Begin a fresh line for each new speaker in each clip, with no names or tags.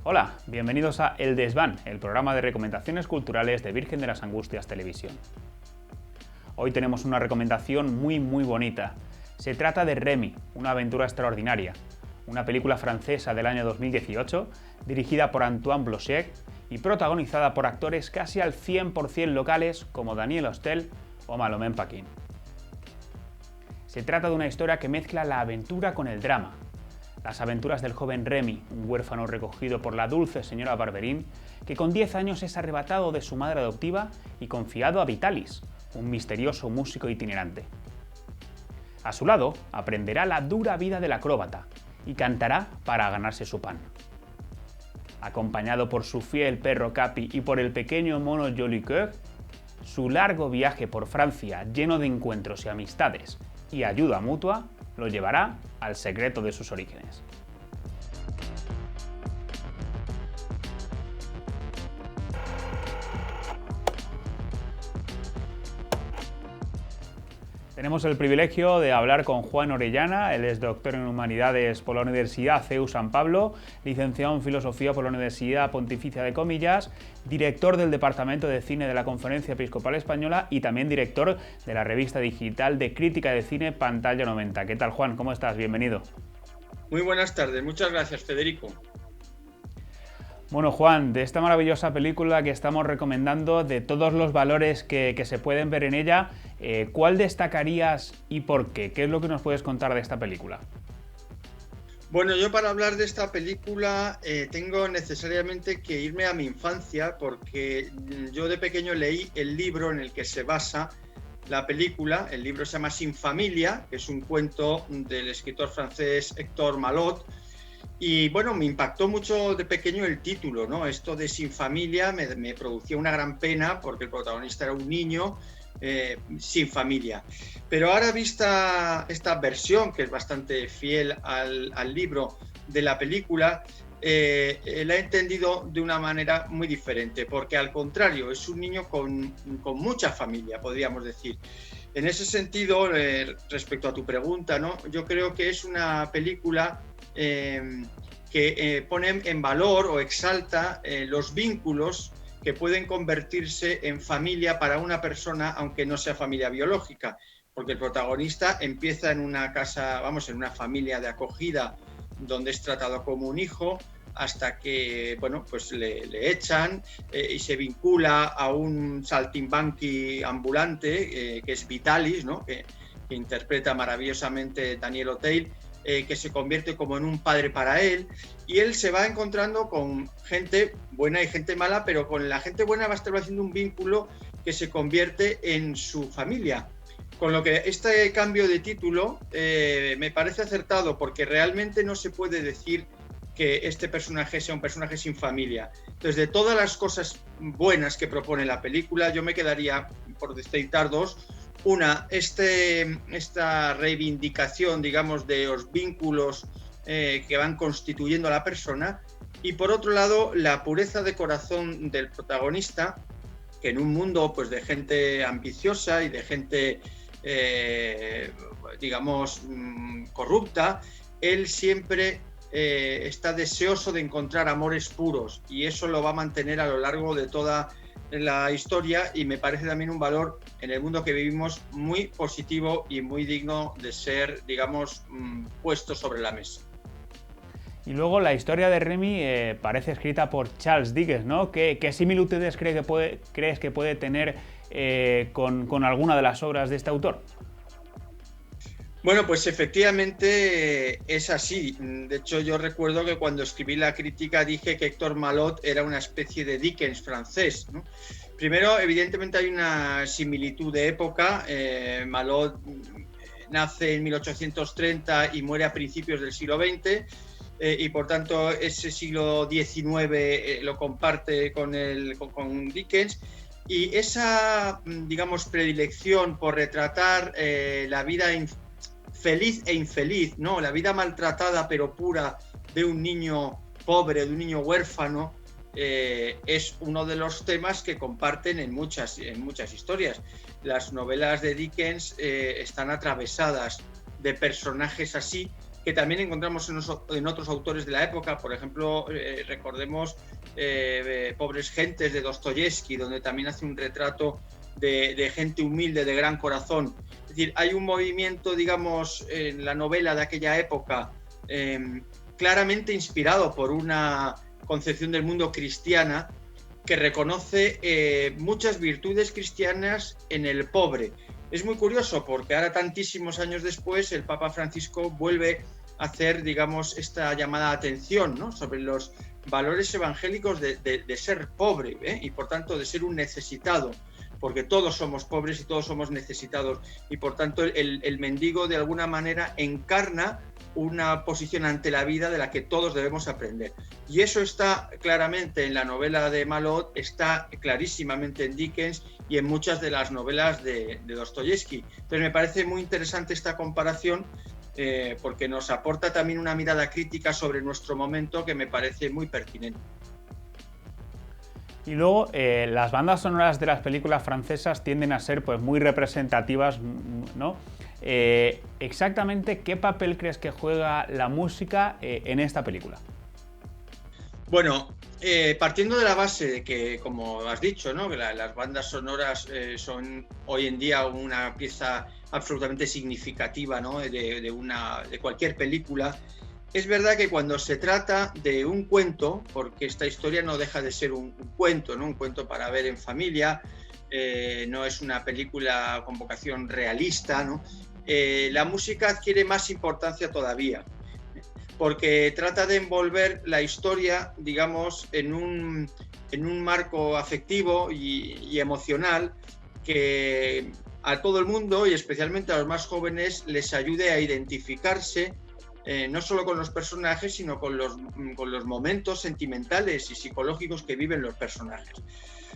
Hola, bienvenidos a El Desván, el programa de recomendaciones culturales de Virgen de las Angustias Televisión. Hoy tenemos una recomendación muy bonita. Se trata de Remy, una aventura extraordinaria, una película francesa del año 2018, dirigida por Antoine Blochec y protagonizada por actores casi al 100% locales como Daniel Hostel o Malomé Paquin. Se trata de una historia que mezcla la aventura con el drama. Las aventuras del joven Remy, un huérfano recogido por la dulce señora Barberin, que con 10 años es arrebatado de su madre adoptiva y confiado a Vitalis, un misterioso músico itinerante. A su lado, aprenderá la dura vida del acróbata y cantará para ganarse su pan. Acompañado por su fiel perro Capi y por el pequeño mono Jolicoeur, su largo viaje por Francia, lleno de encuentros y amistades y ayuda mutua, lo llevará al secreto de sus orígenes. Tenemos el privilegio de hablar con Juan Orellana. Él es doctor en Humanidades por la Universidad CEU San Pablo, licenciado en Filosofía por la Universidad Pontificia de Comillas, director del Departamento de Cine de la Conferencia Episcopal Española y también director de la revista digital de crítica de cine Pantalla 90. ¿Qué tal, Juan? ¿Cómo estás? Bienvenido.
Muy buenas tardes. Muchas gracias, Federico.
Bueno, Juan, de esta maravillosa película que estamos recomendando, de todos los valores que se pueden ver en ella, ¿cuál destacarías y por qué? ¿Qué es lo que nos puedes contar de esta película?
Bueno, yo para hablar de esta película tengo necesariamente que irme a mi infancia, porque yo de pequeño leí el libro en el que se basa la película. El libro se llama Sin familia, que es un cuento del escritor francés Hector Malot. Y bueno, me impactó mucho de pequeño el título, ¿no? Esto de Sin familia me producía una gran pena porque el protagonista era un niño sin familia. Pero ahora vista esta versión, que es bastante fiel al libro de la película, la he entendido de una manera muy diferente, porque al contrario, es un niño con mucha familia, podríamos decir. En ese sentido, respecto a tu pregunta, ¿no? Yo creo que es una película que pone en valor o exalta los vínculos que pueden convertirse en familia para una persona, aunque no sea familia biológica, porque el protagonista empieza en una casa, en una familia de acogida donde es tratado como un hijo, hasta que pues le echan y se vincula a un saltimbanqui ambulante que es Vitalis, ¿no? que interpreta maravillosamente Daniel Hostel, que se convierte como en un padre para él, y él se va encontrando con gente buena y gente mala, pero con la gente buena va estableciendo un vínculo que se convierte en su familia. Con lo que este cambio de título me parece acertado, porque realmente no se puede decir que este personaje sea un personaje sin familia. Entonces, de todas las cosas buenas que propone la película, yo me quedaría por destacar dos. Una, esta reivindicación, digamos, de los vínculos que van constituyendo a la persona, y por otro lado, la pureza de corazón del protagonista, que en un mundo pues de gente ambiciosa y de gente, digamos, corrupta, él siempre está deseoso de encontrar amores puros, y eso lo va a mantener a lo largo de toda la historia, y me parece también un valor en el mundo que vivimos muy positivo y muy digno de ser, digamos, puesto sobre la mesa.
Y luego la historia de Remy parece escrita por Charles Dickens, ¿no? ¿Qué similitudes crees que puede tener con alguna de las obras de este autor?
Bueno, pues efectivamente es así. De hecho, yo recuerdo que cuando escribí la crítica dije que Hector Malot era una especie de Dickens francés, ¿no? Primero, evidentemente hay una similitud de época. Malot nace en 1830 y muere a principios del siglo XX, y por tanto ese siglo XIX lo comparte con Dickens. Y esa, digamos, predilección por retratar la vida feliz e infeliz, ¿no? La vida maltratada pero pura de un niño pobre, de un niño huérfano, es uno de los temas que comparten en muchas historias. Las novelas de Dickens están atravesadas de personajes así, que también encontramos en otros autores de la época. Por ejemplo, recordemos Pobres Gentes de Dostoyevsky, donde también hace un retrato de gente humilde, de gran corazón. Es decir, hay un movimiento, digamos, en la novela de aquella época, claramente inspirado por una concepción del mundo cristiana, que reconoce muchas virtudes cristianas en el pobre. Es muy curioso porque ahora, tantísimos años después, el Papa Francisco vuelve a hacer, digamos, esta llamada atención, ¿no?, sobre los valores evangélicos de ser pobre, y por tanto de ser un necesitado, porque todos somos pobres y todos somos necesitados, y por tanto el mendigo de alguna manera encarna una posición ante la vida de la que todos debemos aprender. Y eso está claramente en la novela de Malot, está clarísimamente en Dickens y en muchas de las novelas de Dostoyevsky. Entonces me parece muy interesante esta comparación, porque nos aporta también una mirada crítica sobre nuestro momento que me parece muy pertinente.
Y luego las bandas sonoras de las películas francesas tienden a ser pues muy representativas, ¿no? Exactamente, ¿qué papel crees que juega la música en esta película?
Bueno, partiendo de la base de que, como has dicho, ¿no?, que las bandas sonoras son hoy en día una pieza absolutamente significativa, ¿no?, de cualquier película. Es verdad que cuando se trata de un cuento, porque esta historia no deja de ser un cuento, ¿no?, un cuento para ver en familia, no es una película con vocación realista, ¿no?, la música adquiere más importancia todavía, porque trata de envolver la historia, digamos, en un marco afectivo y emocional que a todo el mundo, y especialmente a los más jóvenes, les ayude a identificarse, no solo con los personajes, sino con los momentos sentimentales y psicológicos que viven los personajes.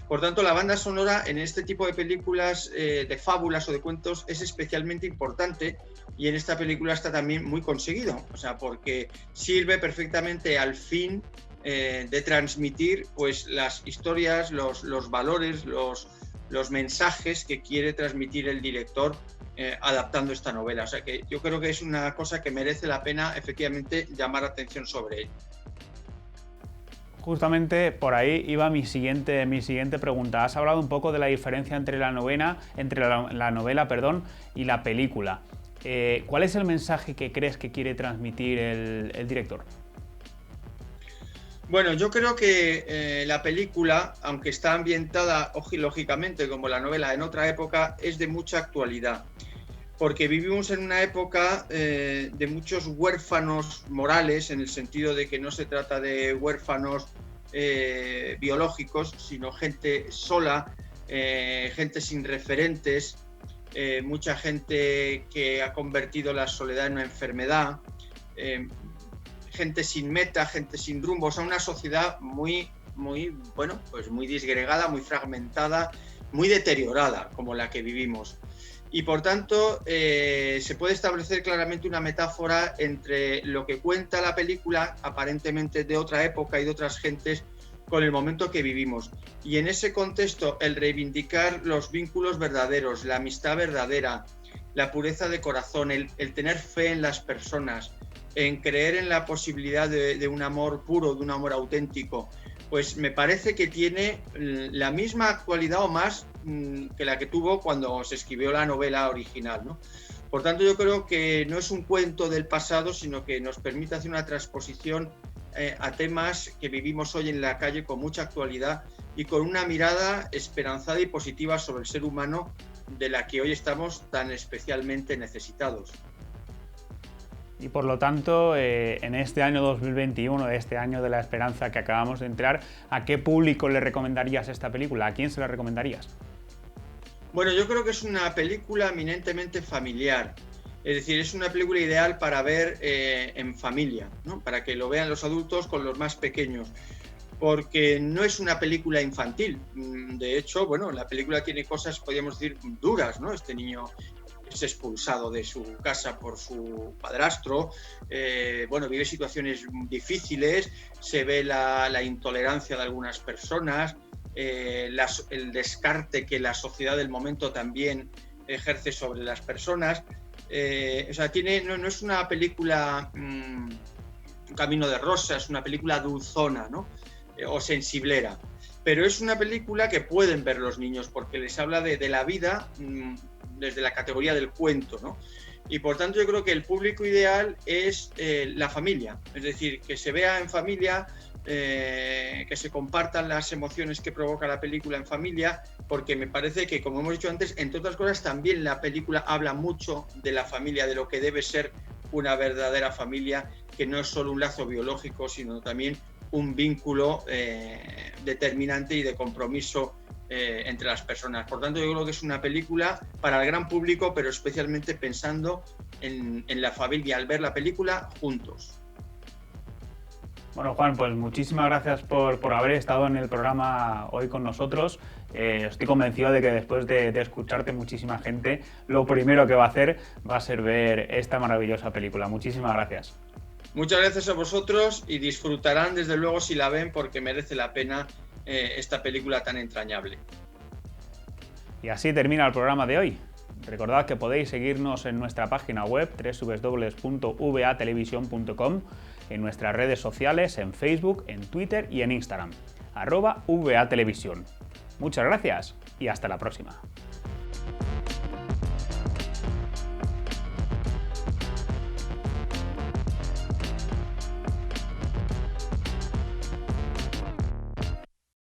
Por tanto, la banda sonora en este tipo de películas de fábulas o de cuentos es especialmente importante, y en esta película está también muy conseguido, o sea, porque sirve perfectamente al fin de transmitir pues las historias, los valores, los mensajes que quiere transmitir el director adaptando esta novela. O sea que yo creo que es una cosa que merece la pena efectivamente llamar atención sobre ello.
Justamente por ahí iba mi siguiente pregunta. Has hablado un poco de la diferencia entre la novela, y la película. ¿Cuál es el mensaje que crees que quiere transmitir el director?
Bueno, yo creo que la película, aunque está ambientada lógicamente como la novela en otra época, es de mucha actualidad, porque vivimos en una época de muchos huérfanos morales, en el sentido de que no se trata de huérfanos biológicos, sino gente sola, gente sin referentes, mucha gente que ha convertido la soledad en una enfermedad, gente sin meta, gente sin rumbo. O sea, una sociedad muy disgregada, muy fragmentada, muy deteriorada, como la que vivimos. Y por tanto, se puede establecer claramente una metáfora entre lo que cuenta la película, aparentemente de otra época y de otras gentes, con el momento que vivimos. Y en ese contexto, el reivindicar los vínculos verdaderos, la amistad verdadera, la pureza de corazón, el tener fe en las personas, en creer en la posibilidad de un amor puro, de un amor auténtico, pues me parece que tiene la misma actualidad o más que la que tuvo cuando se escribió la novela original, ¿no? Por tanto, yo creo que no es un cuento del pasado, sino que nos permite hacer una transposición a temas que vivimos hoy en la calle con mucha actualidad y con una mirada esperanzada y positiva sobre el ser humano, de la que hoy estamos tan especialmente necesitados.
Y por lo tanto, en este año 2021, este año de la esperanza que acabamos de entrar, ¿a qué público le recomendarías esta película? ¿A quién se la recomendarías?
Bueno, yo creo que es una película eminentemente familiar. Es decir, es una película ideal para ver en familia, ¿no?, para que lo vean los adultos con los más pequeños, porque no es una película infantil. De hecho, bueno, la película tiene cosas, podríamos decir, duras, ¿no? Este niño es expulsado de su casa por su padrastro, vive situaciones difíciles, se ve la intolerancia de algunas personas, el descarte que la sociedad del momento también ejerce sobre las personas. O sea, no es una película un camino de rosas, es una película dulzona, ¿no? O sensiblera. Pero es una película que pueden ver los niños porque les habla de la vida desde la categoría del cuento, ¿no? Y por tanto yo creo que el público ideal es la familia, es decir, que se vea en familia, que se compartan las emociones que provoca la película en familia, porque me parece que, como hemos dicho antes, entre otras cosas también la película habla mucho de la familia, de lo que debe ser una verdadera familia, que no es solo un lazo biológico, sino también un vínculo determinante y de compromiso entre las personas. Por tanto, yo creo que es una película para el gran público, pero especialmente pensando en la familia, al ver la película juntos.
Bueno, Juan, pues muchísimas gracias por haber estado en el programa hoy con nosotros. Estoy convencido de que después de escucharte muchísima gente, lo primero que va a hacer va a ser ver esta maravillosa película. Muchísimas gracias.
Muchas gracias a vosotros y disfrutarán desde luego si la ven, porque merece la pena esta película tan entrañable.
Y así termina el programa de hoy. Recordad que podéis seguirnos en nuestra página web www.vatelevisión.com, en nuestras redes sociales, en Facebook, en Twitter y en Instagram, @VATelevisión. Muchas gracias y hasta la próxima.